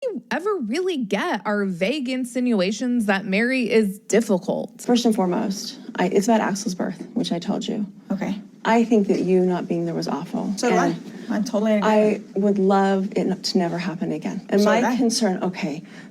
you ever really get are vague insinuations that Meri is difficult. First and foremost, it's about Axel's birth, which I told you. Okay. I think that you not being there was awful. So do I. I'm totally in agreement. I would love it to never happen again. And So my concern,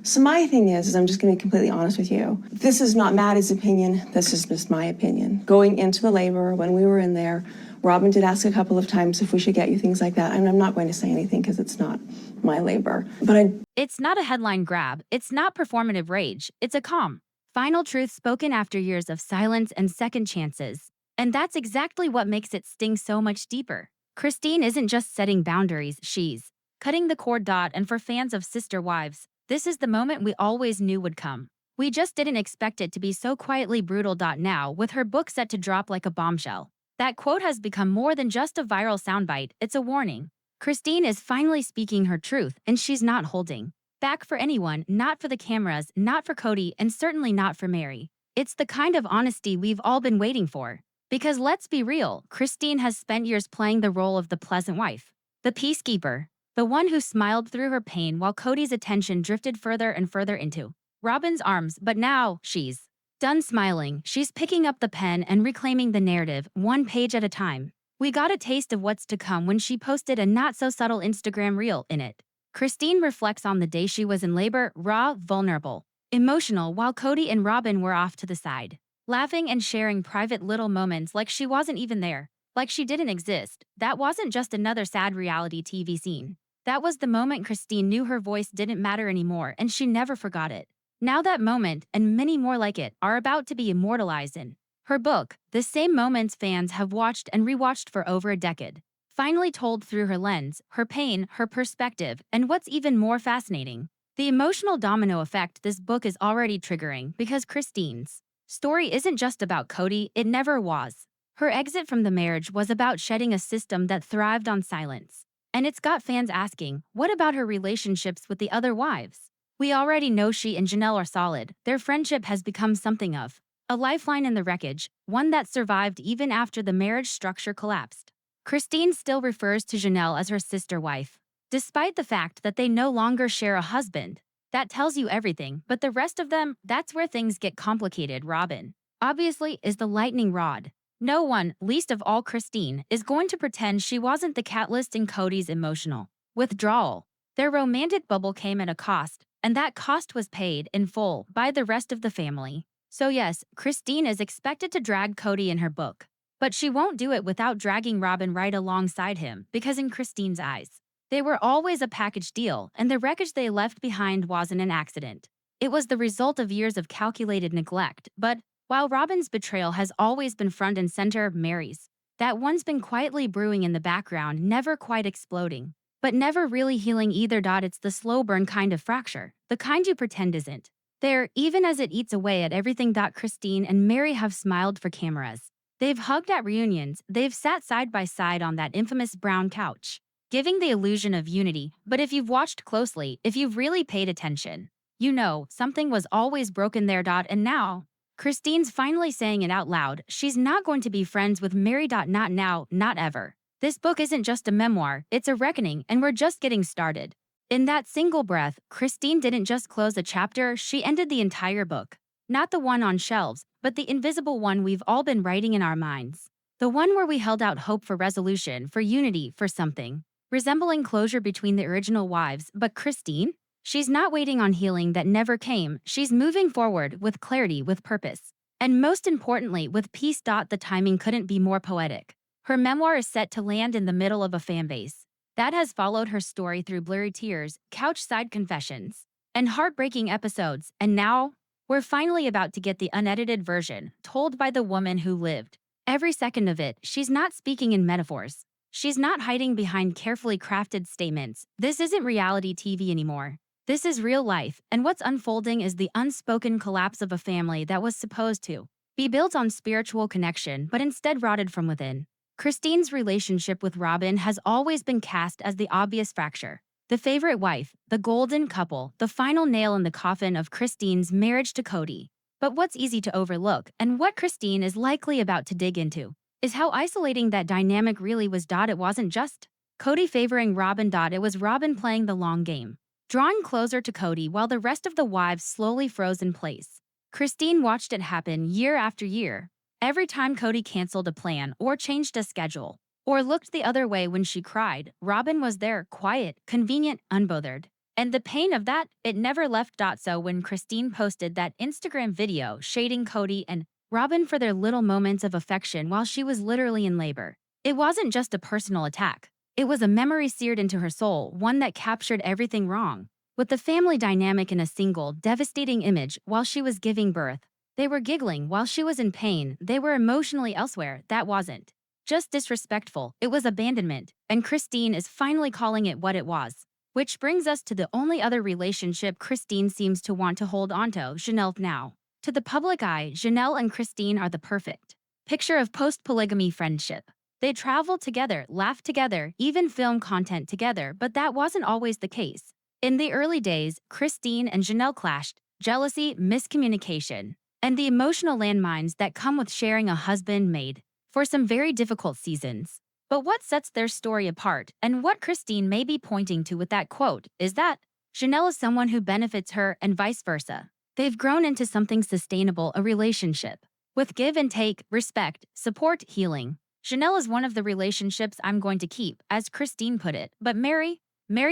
so my thing is I'm just going to be completely honest with you. This is not Maddie's opinion. This is just my opinion. Going into the labor, when we were in there, Robyn did ask a couple of times if we should get you things like that. And I'm not going to say anything because it's not my labor. But It's not a headline grab. It's not performative rage. It's a calm, final truth spoken after years of silence and second chances. And that's exactly what makes it sting so much deeper. Christine isn't just setting boundaries, she's cutting the cord. And for fans of Sister Wives, this is the moment we always knew would come. We just didn't expect it to be so quietly brutal. Now, with her book set to drop like a bombshell, that quote has become more than just a viral soundbite, it's a warning. Christine is finally speaking her truth, and she's not holding back for anyone, not for the cameras, not for Kody, and certainly not for Meri. It's the kind of honesty we've all been waiting for. Because let's be real, Christine has spent years playing the role of the pleasant wife, the peacekeeper, the one who smiled through her pain while Kody's attention drifted further and further into Robyn's arms. But now, she's done smiling. She's picking up the pen and reclaiming the narrative, one page at a time. We got a taste of what's to come when she posted a not-so-subtle Instagram reel. In it, Christine reflects on the day she was in labor, raw, vulnerable, emotional, while Kody and Robyn were off to the side, laughing and sharing private little moments like she wasn't even there, like she didn't exist. That wasn't just another sad reality TV scene. That was the moment Christine knew her voice didn't matter anymore, and she never forgot it. Now that moment, and many more like it, are about to be immortalized in her book, the same moments fans have watched and rewatched for over a decade. Finally told through her lens, her pain, her perspective, and what's even more fascinating, the emotional domino effect this book is already triggering, because Christine's story isn't just about Kody, it never was. Her exit from the marriage was about shedding a system that thrived on silence. And it's got fans asking, what about her relationships with the other wives? We already know she and Janelle are solid. Their friendship has become something of a lifeline in the wreckage, one that survived even after the marriage structure collapsed. Christine still refers to Janelle as her sister wife, despite the fact that they no longer share a husband. That tells you everything, but the rest of them, that's where things get complicated. Robyn, obviously, is the lightning rod. No one, least of all Christine, is going to pretend she wasn't the catalyst in Kody's emotional withdrawal. Their romantic bubble came at a cost, and that cost was paid in full by the rest of the family. So yes, Christine is expected to drag Kody in her book, but she won't do it without dragging Robyn right alongside him, because in Christine's eyes, they were always a package deal, and the wreckage they left behind wasn't an accident. It was the result of years of calculated neglect. But while Robyn's betrayal has always been front and center, Meri's, that one's been quietly brewing in the background, never quite exploding, but never really healing either. It's the slow burn kind of fracture, the kind you pretend isn't there, even as it eats away at everything. Christine and Meri have smiled for cameras. They've hugged at reunions, they've sat side by side on that infamous brown couch, giving the illusion of unity. But if you've watched closely, if you've really paid attention, you know something was always broken there. And now, Christine's finally saying it out loud. She's not going to be friends with Meri. Not now, not ever. This book isn't just a memoir, it's a reckoning, and we're just getting started. In that single breath, Christine didn't just close a chapter, she ended the entire book. Not the one on shelves, but the invisible one we've all been writing in our minds. The one where we held out hope for resolution, for unity, for something resembling closure between the original wives. But Christine? She's not waiting on healing that never came. She's moving forward with clarity, with purpose, and most importantly, with peace. The timing couldn't be more poetic. Her memoir is set to land in the middle of a fanbase that has followed her story through blurry tears, couch-side confessions, and heartbreaking episodes. And now, we're finally about to get the unedited version, told by the woman who lived every second of it. She's not speaking in metaphors. She's not hiding behind carefully crafted statements. This isn't reality TV anymore. This is real life, and what's unfolding is the unspoken collapse of a family that was supposed to be built on spiritual connection but instead rotted from within. Christine's relationship with Robyn has always been cast as the obvious fracture, the favorite wife, the golden couple, the final nail in the coffin of Christine's marriage to Kody. But what's easy to overlook, and what Christine is likely about to dig into, is how isolating that dynamic really was. It wasn't just Kody favoring Robyn. It was Robyn playing the long game, drawing closer to Cody while the rest of the wives slowly froze in place. Christine watched it happen year after year. Every time Cody canceled a plan or changed a schedule, or looked the other way when she cried, Robyn was there, quiet, convenient, unbothered. And the pain of that, it never left. So when Christine posted that Instagram video shading Cody and Robyn for their little moments of affection while she was literally in labor, it wasn't just a personal attack. It was a memory seared into her soul, one that captured everything wrong. With the family dynamic in a single, devastating image while she was giving birth, they were giggling while she was in pain, they were emotionally elsewhere. That wasn't just disrespectful, it was abandonment, and Christine is finally calling it what it was. Which brings us to the only other relationship Christine seems to want to hold onto, Janelle now. To the public eye, Janelle and Christine are the perfect picture of post-polygamy friendship. They travel together, laugh together, even film content together, but that wasn't always the case. In the early days, Christine and Janelle clashed, jealousy, miscommunication, and the emotional landmines that come with sharing a husband made for some very difficult seasons. But what sets their story apart, and what Christine may be pointing to with that quote, is that Janelle is someone who benefits her and vice versa. They've grown into something sustainable, a relationship with give and take, respect, support, healing. Janelle is one of the relationships I'm going to keep, as Christine put it, but Meri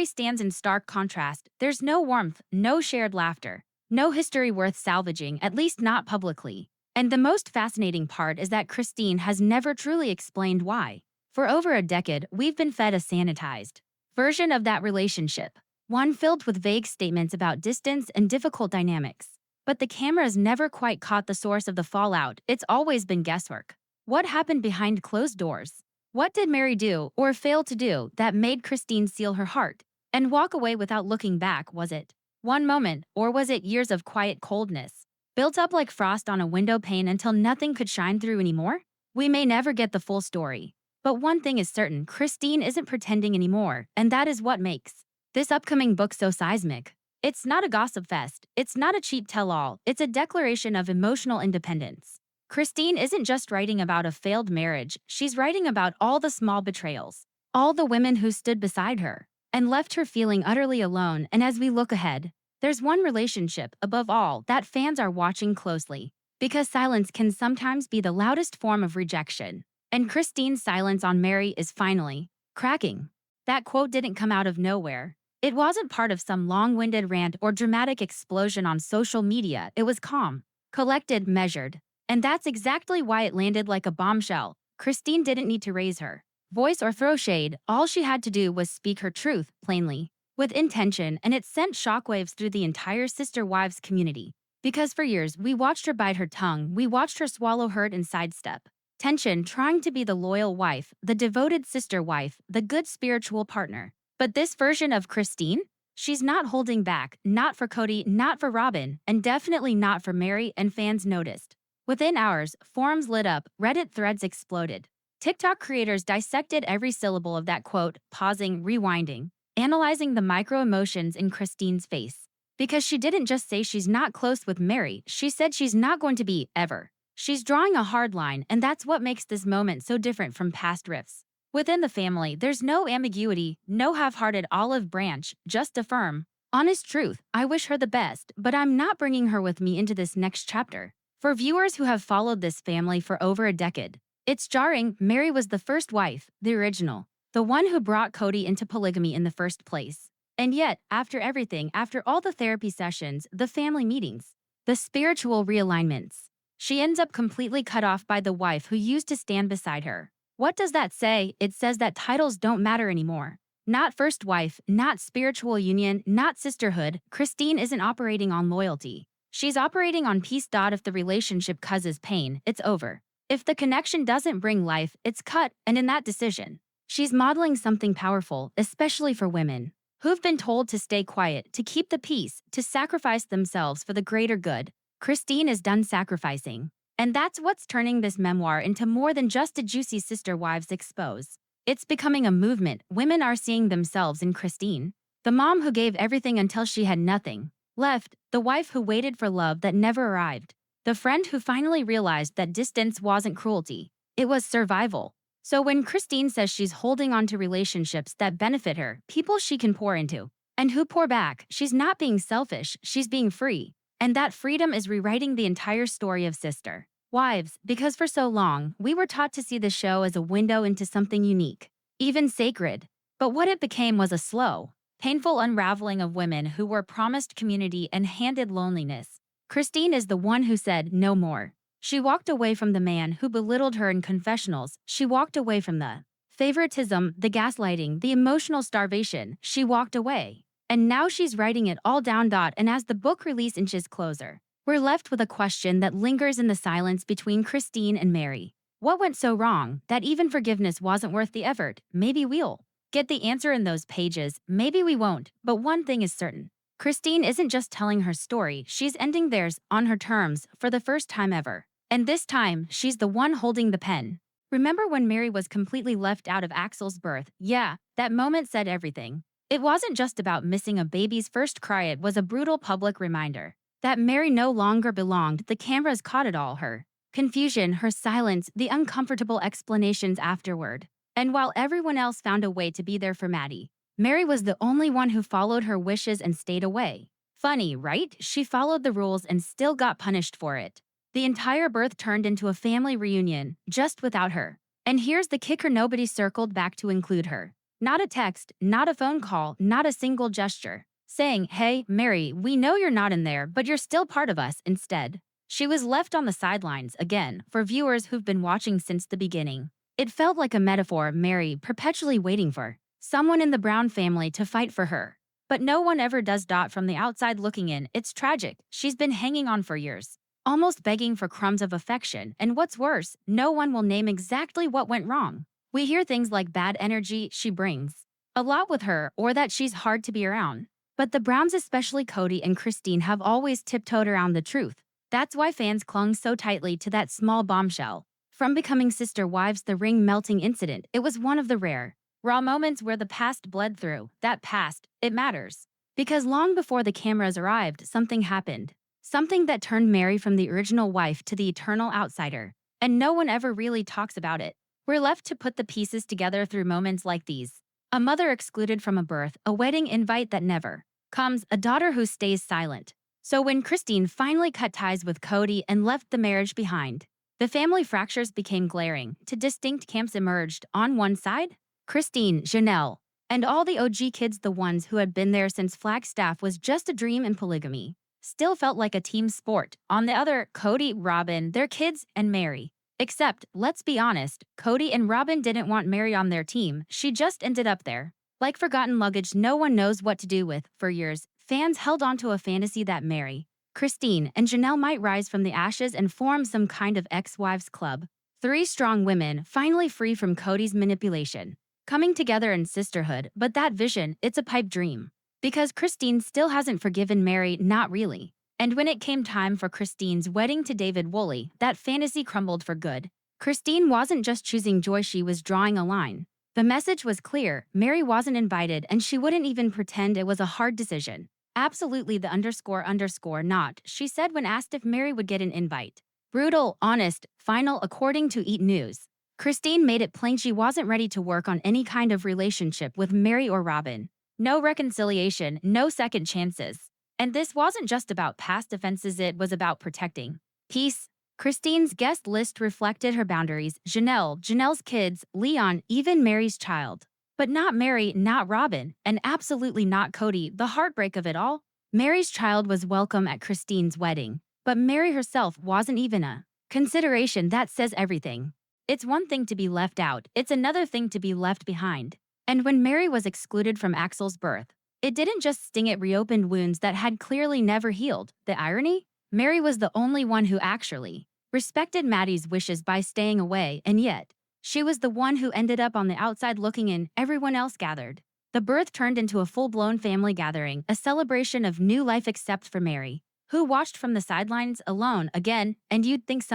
stands in stark contrast. There's no warmth, no shared laughter, no history worth salvaging, at least not publicly. And the most fascinating part is that Christine has never truly explained why. For over a decade, we've been fed a sanitized version of that relationship, one filled with vague statements about distance and difficult dynamics. But the cameras never quite caught the source of the fallout. It's always been guesswork. What happened behind closed doors? What did Meri do or fail to do that made Christine seal her heart and walk away without looking back? Was it one moment, or was it years of quiet coldness, built up like frost on a window pane until nothing could shine through anymore? We may never get the full story. But one thing is certain, Christine isn't pretending anymore, and that is what makes this upcoming book so seismic. It's not a gossip fest, it's not a cheap tell-all, it's a declaration of emotional independence. Christine isn't just writing about a failed marriage, she's writing about all the small betrayals, all the women who stood beside her, and left her feeling utterly alone. And as we look ahead, there's one relationship, above all, that fans are watching closely, because silence can sometimes be the loudest form of rejection. And Christine's silence on Meri is finally cracking. That quote didn't come out of nowhere. It wasn't part of some long-winded rant or dramatic explosion on social media. It was calm, collected, measured. And that's exactly why it landed like a bombshell. Christine didn't need to raise her voice or throw shade. All she had to do was speak her truth, plainly, with intention, and it sent shockwaves through the entire Sister Wives community. Because for years, we watched her bite her tongue, we watched her swallow hurt and sidestep tension, trying to be the loyal wife, the devoted sister wife, the good spiritual partner. But this version of Christine? She's not holding back, not for Cody, not for Robyn, and definitely not for Meri, and fans noticed. Within hours, forums lit up, Reddit threads exploded. TikTok creators dissected every syllable of that quote, pausing, rewinding, analyzing the micro-emotions in Christine's face. Because she didn't just say she's not close with Meri, she said she's not going to be, ever. She's drawing a hard line, and that's what makes this moment so different from past rifts. Within the family, there's no ambiguity, no half-hearted olive branch, just a firm, honest truth. I wish her the best, but I'm not bringing her with me into this next chapter. For viewers who have followed this family for over a decade, it's jarring. Meri was the first wife, the original, the one who brought Cody into polygamy in the first place. And yet, after everything, after all the therapy sessions, the family meetings, the spiritual realignments, she ends up completely cut off by the wife who used to stand beside her. What does that say? It says that titles don't matter anymore. Not first wife, not spiritual union, not sisterhood. Christine isn't operating on loyalty. She's operating on peace. If the relationship causes pain, it's over. If the connection doesn't bring life, it's cut. And in that decision, she's modeling something powerful, especially for women who've been told to stay quiet, to keep the peace, to sacrifice themselves for the greater good. Christine is done sacrificing. And that's what's turning this memoir into more than just a juicy Sister Wives expose. It's becoming a movement. Women are seeing themselves in Christine, the mom who gave everything until she had nothing left, the wife who waited for love that never arrived, the friend who finally realized that distance wasn't cruelty, it was survival. So when Christine says she's holding on to relationships that benefit her, people she can pour into, And who pour back? She's not being selfish, she's being free. And that freedom is rewriting the entire story of Sister Wives, because for so long, we were taught to see the show as a window into something unique, even sacred. But what it became was a slow, painful unraveling of women who were promised community and handed loneliness. Christine is the one who said no more. She walked away from the man who belittled her in confessionals. She walked away from the favoritism, the gaslighting, the emotional starvation. She walked away. And now she's writing it all down. And as the book release inches closer, we're left with a question that lingers in the silence between Christine and Meri. What went so wrong that even forgiveness wasn't worth the effort? Maybe we'll get the answer in those pages. Maybe we won't. But one thing is certain. Christine isn't just telling her story, she's ending theirs on her terms for the first time ever. And this time, she's the one holding the pen. Remember when Meri was completely left out of Axel's birth? Yeah, that moment said everything. It wasn't just about missing a baby's first cry, it was a brutal public reminder that Meri no longer belonged. The cameras caught it all, her confusion, her silence, the uncomfortable explanations afterward. And while everyone else found a way to be there for Maddie, Meri was the only one who followed her wishes and stayed away. Funny, right? She followed the rules and still got punished for it. The entire birth turned into a family reunion, just without her. And here's the kicker: nobody circled back to include her. Not a text, not a phone call, not a single gesture, saying, "Hey, Meri, we know you're not in there, but you're still part of us." Instead, she was left on the sidelines again for viewers who've been watching since the beginning. It felt like a metaphor, Meri perpetually waiting for someone in the Brown family to fight for her. But no one ever does. From the outside looking in, it's tragic. She's been hanging on for years, almost begging for crumbs of affection, and what's worse, no one will name exactly what went wrong. We hear things like bad energy she brings a lot with her, or that she's hard to be around. But the Browns, especially Cody and Christine, have always tiptoed around the truth. That's why fans clung so tightly to that small bombshell. From becoming Sister Wives, the ring melting incident, it was one of the rare, raw moments where the past bled through. That past, it matters. Because long before the cameras arrived, something happened. Something that turned Meri from the original wife to the eternal outsider. And no one ever really talks about it. We're left to put the pieces together through moments like these. A mother excluded from a birth, a wedding invite that never comes, a daughter who stays silent. So when Christine finally cut ties with Cody and left the marriage behind, the family fractures became glaring. Two distinct camps emerged. On one side, Christine, Janelle, and all the OG kids, the ones who had been there since Flagstaff was just a dream, and polygamy still felt like a team sport. On the other, Cody, Robyn, their kids, and Meri. Except, let's be honest, Cody and Robyn didn't want Meri on their team. She just ended up there. Like forgotten luggage no one knows what to do with. For years, fans held on to a fantasy that Meri, Christine, and Janelle might rise from the ashes and form some kind of ex-wives club. Three strong women, finally free from Cody's manipulation, coming together in sisterhood. But that vision, it's a pipe dream. Because Christine still hasn't forgiven Meri, not really. And when it came time for Christine's wedding to David Woolley, that fantasy crumbled for good. Christine wasn't just choosing joy, she was drawing a line. The message was clear: Meri wasn't invited, and she wouldn't even pretend it was a hard decision. Absolutely the _ not, she said when asked if Meri would get an invite. Brutal, honest, final, according to Eat News. Christine made it plain she wasn't ready to work on any kind of relationship with Meri or Robyn. No reconciliation, no second chances. And this wasn't just about past offenses, it was about protecting peace. Christine's guest list reflected her boundaries: Janelle's kids, Leon, even Meri's child. But not Meri, not Robyn, and absolutely not Cody. The heartbreak of it all? Meri's child was welcome at Christine's wedding, but Meri herself wasn't even a consideration. That says everything. It's one thing to be left out, it's another thing to be left behind. And when Meri was excluded from Axel's birth, it didn't just sting, it reopened wounds that had clearly never healed. The irony? Meri was the only one who actually respected Maddie's wishes by staying away, and yet, she was the one who ended up on the outside looking in. Everyone else gathered. The birth turned into a full-blown family gathering, a celebration of new life except for Meri, who watched from the sidelines alone again. And you'd think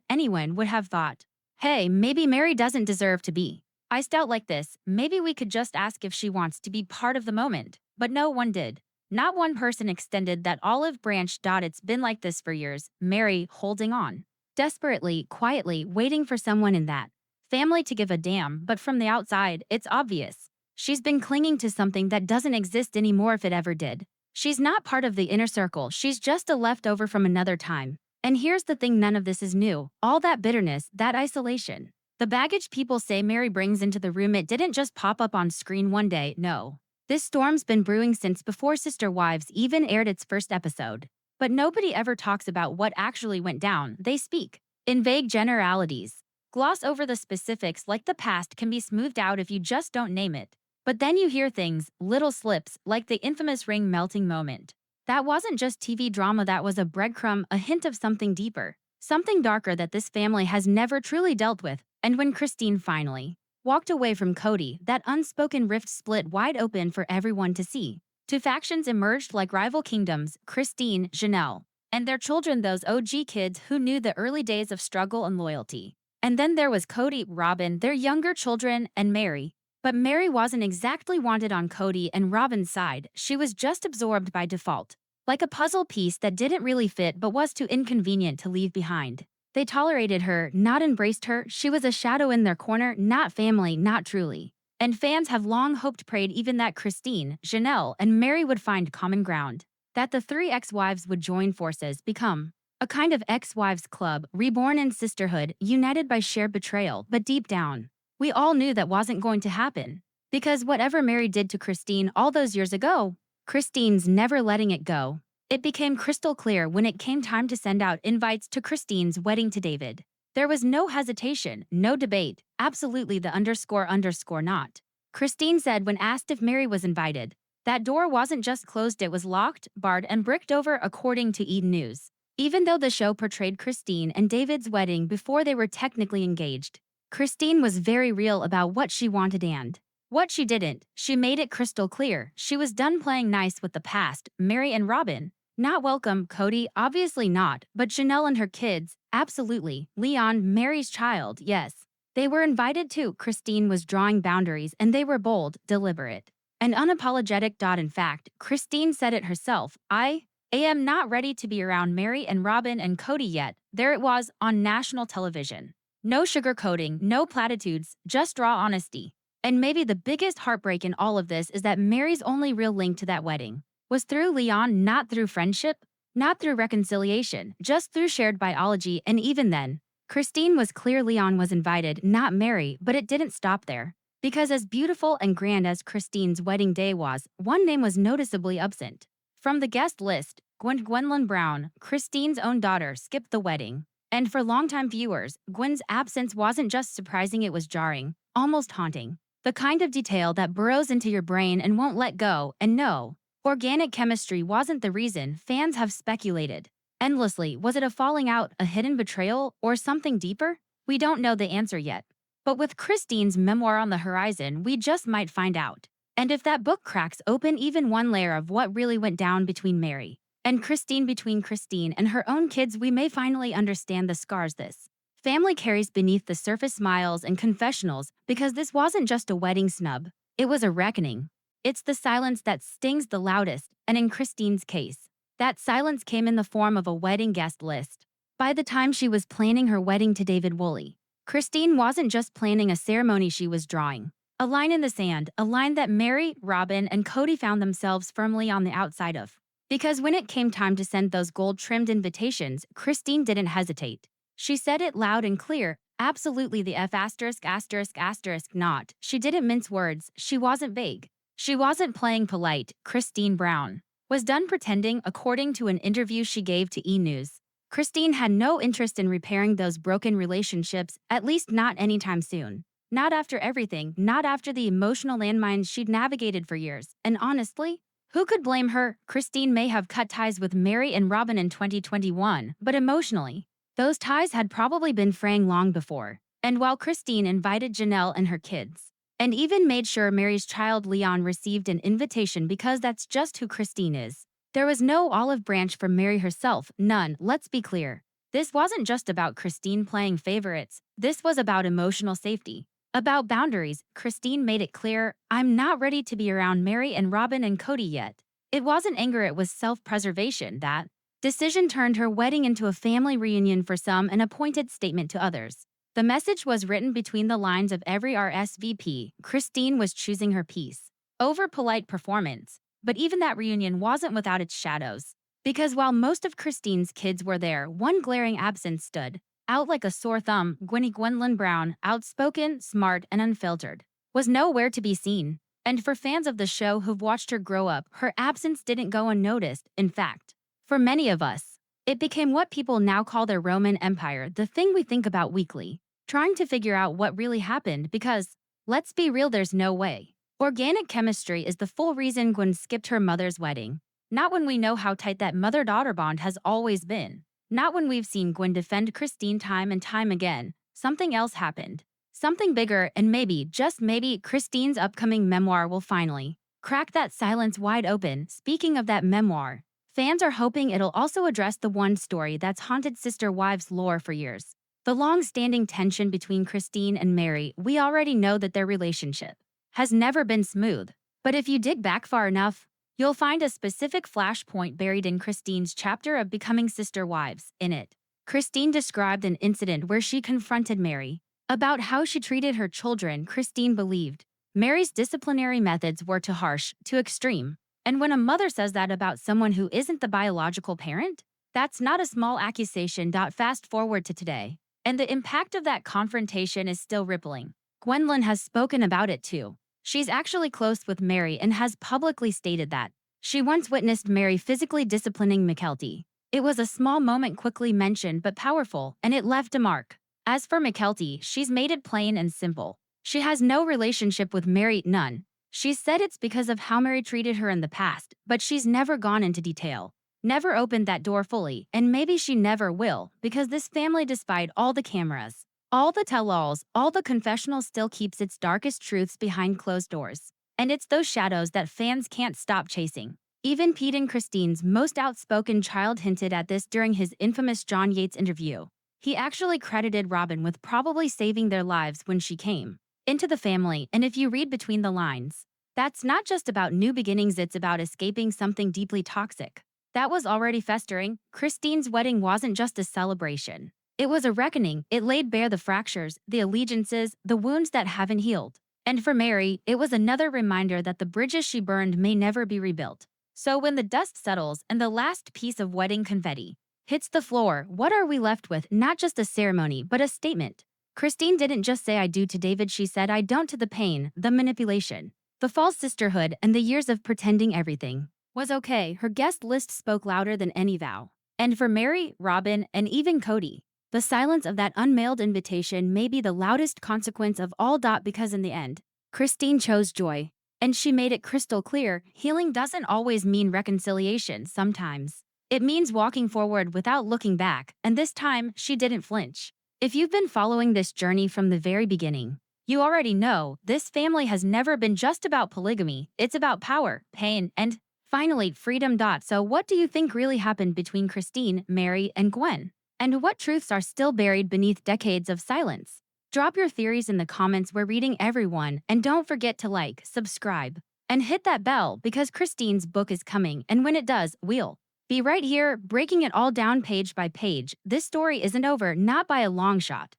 anyone would have thought, hey, maybe Meri doesn't deserve to be iced out like this. Maybe we could just ask if she wants to be part of the moment. But no one did. Not one person extended that olive branch. It's been like this for years. Meri holding on, desperately, quietly, waiting for someone in that family to give a damn. But from the outside, it's obvious. She's been clinging to something that doesn't exist anymore if it ever did. She's not part of the inner circle, she's just a leftover from another time. And here's the thing, none of this is new. All that bitterness, that isolation. The baggage people say Meri brings into the room, it didn't just pop up on screen one day, no. This storm's been brewing since before Sister Wives even aired its first episode. But nobody ever talks about what actually went down, they speak in vague generalities. Gloss over the specifics like the past can be smoothed out if you just don't name it. But then you hear things, little slips, like the infamous ring melting moment. That wasn't just TV drama, that was a breadcrumb, a hint of something deeper, something darker that this family has never truly dealt with. And when Christine finally walked away from Cody, that unspoken rift split wide open for everyone to see. Two factions emerged like rival kingdoms, Christine, Janelle, and their children, those OG kids who knew the early days of struggle and loyalty. And then there was Cody, Robyn, their younger children, and Meri. But Meri wasn't exactly wanted on Cody and Robyn's side, she was just absorbed by default. Like a puzzle piece that didn't really fit but was too inconvenient to leave behind. They tolerated her, not embraced her, she was a shadow in their corner, not family, not truly. And fans have long hoped, prayed even that Christine, Janelle, and Meri would find common ground. That the three ex-wives would join forces, become a kind of ex-wives club, reborn in sisterhood, united by shared betrayal, but deep down, we all knew that wasn't going to happen. Because whatever Meri did to Christine all those years ago, Christine's never letting it go. It became crystal clear when it came time to send out invites to Christine's wedding to David. There was no hesitation, no debate, absolutely the __ not. Christine said when asked if Meri was invited, that door wasn't just closed, it was locked, barred, and bricked over, according to E! News. Even though the show portrayed Christine and David's wedding before they were technically engaged, Christine was very real about what she wanted and what she didn't. She made it crystal clear. She was done playing nice with the past, Meri and Robyn. Not welcome, Cody, obviously not, but Janelle and her kids, absolutely. Leon, Meri's child, yes. They were invited too. Christine was drawing boundaries and they were bold, deliberate, and unapologetic. In fact, Christine said it herself, I am not ready to be around Meri and Robyn and Cody yet. There it was, on national television. No sugarcoating, no platitudes, just raw honesty. And maybe the biggest heartbreak in all of this is that Meri's only real link to that wedding was through Leon, not through friendship, not through reconciliation, just through shared biology. And even then, Christine was clear Leon was invited, not Meri, but it didn't stop there. Because as beautiful and grand as Christine's wedding day was, one name was noticeably absent. From the guest list, Gwendolyn Brown, Christine's own daughter, skipped the wedding. And for longtime viewers, Gwen's absence wasn't just surprising, it was jarring, almost haunting. The kind of detail that burrows into your brain and won't let go. And no, organic chemistry wasn't the reason. Fans have speculated endlessly. Was it a falling out, a hidden betrayal, or something deeper? We don't know the answer yet. But with Christine's memoir on the horizon, we just might find out. And if that book cracks open even one layer of what really went down between Meri and Christine, between Christine and her own kids, we may finally understand the scars this family carries beneath the surface, smiles and confessionals, because this wasn't just a wedding snub, it was a reckoning. It's the silence that stings the loudest, and in Christine's case, that silence came in the form of a wedding guest list. By the time she was planning her wedding to David Woolley, Christine wasn't just planning a ceremony, she was drawing a line in the sand, a line that Meri, Robyn, and Cody found themselves firmly on the outside of. Because when it came time to send those gold-trimmed invitations, Christine didn't hesitate. She said it loud and clear, absolutely the ***** not. She didn't mince words, she wasn't vague. She wasn't playing polite. Christine Brown was done pretending, according to an interview she gave to E! News. Christine had no interest in repairing those broken relationships, at least not anytime soon. Not after everything, not after the emotional landmines she'd navigated for years. And honestly, who could blame her? Christine may have cut ties with Meri and Robyn in 2021, but emotionally, those ties had probably been fraying long before. And while Christine invited Janelle and her kids, and even made sure Meri's child Leon received an invitation because that's just who Christine is, there was no olive branch for Meri herself, none. Let's be clear. This wasn't just about Christine playing favorites, this was about emotional safety. About boundaries. Christine made it clear, I'm not ready to be around Meri and Robyn and Cody yet. It wasn't anger, it was self-preservation. That decision turned her wedding into a family reunion for some and a pointed statement to others. The message was written between the lines of every RSVP. Christine was choosing her peace over polite performance. But even that reunion wasn't without its shadows. Because while most of Christine's kids were there, one glaring absence stood out like a sore thumb. Gwendolyn Brown, outspoken, smart, and unfiltered, was nowhere to be seen. And for fans of the show who've watched her grow up, her absence didn't go unnoticed. In fact, for many of us, it became what people now call their Roman Empire, the thing we think about weekly, trying to figure out what really happened because, let's be real, there's no way. Organic chemistry is the full reason Gwen skipped her mother's wedding. Not when we know how tight that mother-daughter bond has always been. Not when we've seen Gwen defend Christine time and time again. Something else happened. Something bigger, and maybe, just maybe, Christine's upcoming memoir will finally crack that silence wide open. Speaking of that memoir, fans are hoping it'll also address the one story that's haunted Sister Wives lore for years. The long-standing tension between Christine and Meri. We already know that their relationship has never been smooth. But if you dig back far enough, you'll find a specific flashpoint buried in Christine's chapter of Becoming Sister Wives. In it, Christine described an incident where she confronted Meri about how she treated her children. Christine believed Meri's disciplinary methods were too harsh, too extreme. And when a mother says that about someone who isn't the biological parent, that's not a small accusation. Fast forward to today, and the impact of that confrontation is still rippling. Gwendolyn has spoken about it too. She's actually close with Meri and has publicly stated that she once witnessed Meri physically disciplining McKelty. It was a small moment, quickly mentioned but powerful, and it left a mark. As for McKelty, she's made it plain and simple. She has no relationship with Meri, none. She's said it's because of how Meri treated her in the past, but she's never gone into detail. Never opened that door fully, and maybe she never will, because this family, despite all the cameras, all the tell-alls, all the confessionals, still keeps its darkest truths behind closed doors. And it's those shadows that fans can't stop chasing. Even Pete and Christine's most outspoken child hinted at this during his infamous John Yates interview. He actually credited Robyn with probably saving their lives when she came into the family. And if you read between the lines, that's not just about new beginnings, it's about escaping something deeply toxic that was already festering. Christine's wedding wasn't just a celebration. It was a reckoning. It laid bare the fractures, the allegiances, the wounds that haven't healed. And for Meri, it was another reminder that the bridges she burned may never be rebuilt. So when the dust settles and the last piece of wedding confetti hits the floor, what are we left with? Not just a ceremony, but a statement. Christine didn't just say I do to David, she said I don't to the pain, the manipulation, the false sisterhood, and the years of pretending everything was okay. Her guest list spoke louder than any vow. And for Meri, Robyn, and even Cody, the silence of that unmailed invitation may be the loudest consequence of all. Because in the end, Christine chose joy. And she made it crystal clear, healing doesn't always mean reconciliation. Sometimes it means walking forward without looking back, and this time, she didn't flinch. If you've been following this journey from the very beginning, you already know this family has never been just about polygamy. It's about power, pain, and finally, freedom. So what do you think really happened between Christine, Meri, and Gwen? And what truths are still buried beneath decades of silence? Drop your theories in the comments. We're reading everyone. And don't forget to like, subscribe, and hit that bell because Christine's book is coming. And when it does, we'll be right here breaking it all down page by page. This story isn't over, not by a long shot.